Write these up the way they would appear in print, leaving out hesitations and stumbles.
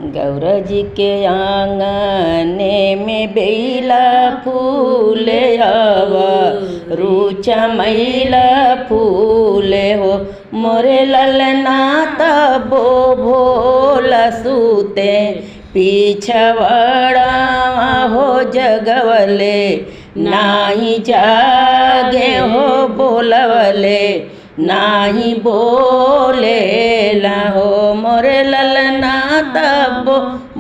गौरा जी के आंगने में बेला फूल आवा रूचा मैला फूल हो मोरे ललना तबो भोला सूते पीछवाड़ा हो जगवले नाही जागे हो बोलवले नाही बोले हो मोरे ललना तब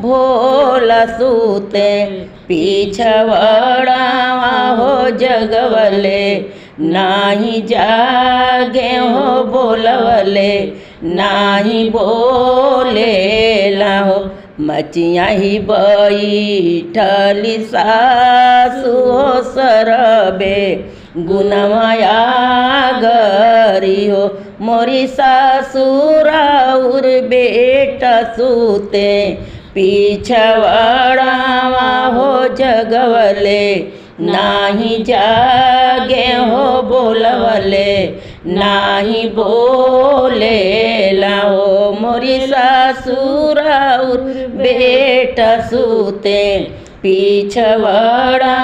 भोला सूते पीछवाड़ा हो जगवले नाही जागे हो बोलवले नाही बोले हो मचिया ही बैठली सासु सरबे गुनमाया गरी हो मोरी सासुराउर बेटा सूते पीछवाड़ा हो जगवले नाही जागे हो बोलवले नाही बोले लाओ मोरी सासुराउर बेटा सूते पीछवाड़ा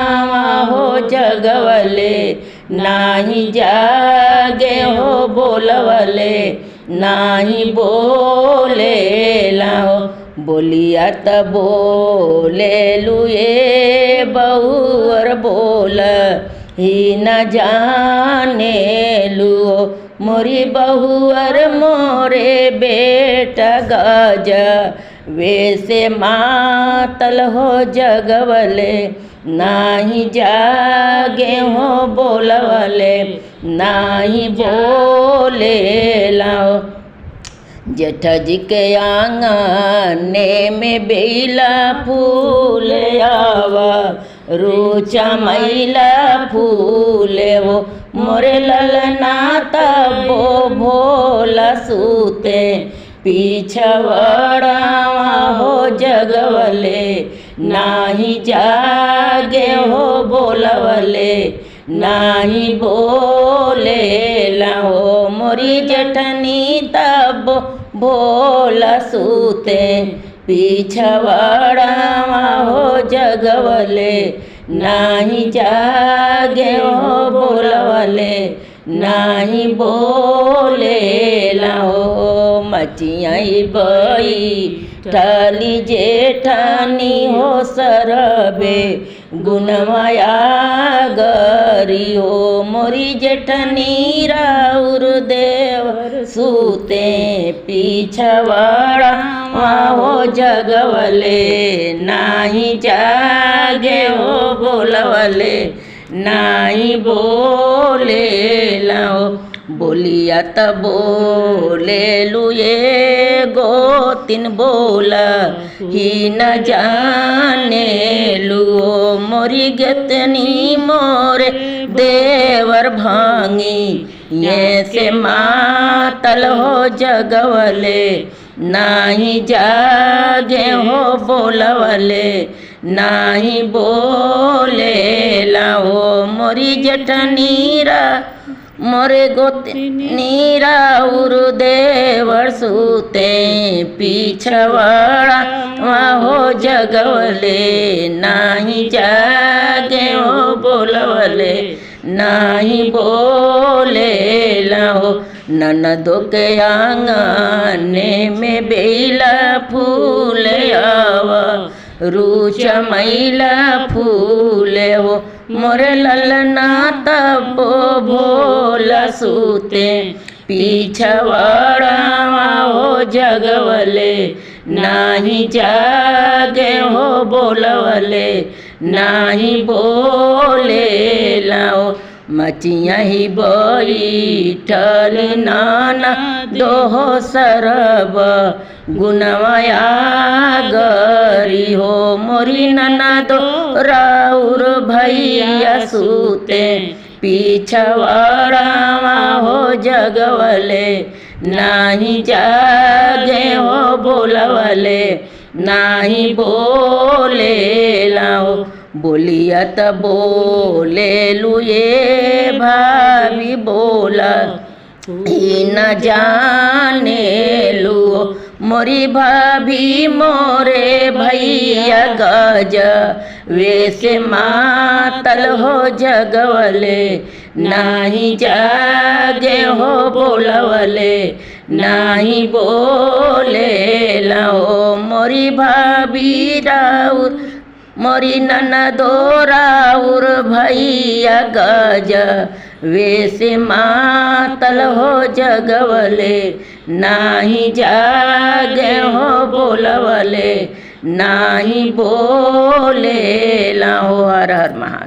हो जगवले नाही जागे हो बोलवले नाही बोले लाओ बोलिया त बोले लुए बहुअर बोल ही न जाने लुओ मोरी बहुअर मोरे बेटा गज वैसे मातल हो जगवले नाही जागे हो बोलवले नाही बोले लाओ जेठ जी के आंगने में बेला फूल आवा रूचा मैला फूल हो मोरे ललना तबो भोला सूते पीछवाड़ा हो जगवले नाही जागे हो बोलवले नाही बोले लाओ मोरी जठनी तब भोला सूते पीछवाड़ा हो जगवले नाही जागे हो बोलवले नाही बोले लाओ मचिया बैठली जेठानी हो सरबे गुनमाया गरी हो मोरी जेठनी राउर देवर सूते पीछवाड़ा हो जगवले नाही जागे हो बोलवले नाही बोले लाओ बोलिया त बोले लुए गोतिन बोला ही न जाने लुओ मोरी गतनी मोरे देवर भांगी ये से मातल हो जगवले नाही जागे हो बोलवले नाही बोले लाओ मोरी जठनीरा मोरे गोतनीरा उरु देवर सूते पीछवाड़ा हो जगवले नाही जागे हो बोलवले नाही बोले लाओ ननदो के आंगने में बेला फूल आवा रूचा मैला फूल हो मोरे ललना तबो भोला सूते पीछवाड़ा हो जगवले नाही जागे हो बोलवले नाही बोले लाओ मचिया ही बैठल नाना दोहो सरब गुनवाया गरी हो मोरी नना दो राउर भैया सूते पीछवाड़ा हो जगवले नाही जागे हो बोलवले नाही बोले लाओ बोलिया त बोले लुए भाभी बोला ही न जाने लुओ मोरी भाभी मोरे भैया गज वैसे मातल हो जगवले नाही जागे हो बोलवले नाही बोले लो मोरी भाभी राउर मोरी ननदो राउर भैया गज वैसे मातल हो जगवले नाही जागे हो बोलवले नाही बोले ला हो। हर हर महादेव।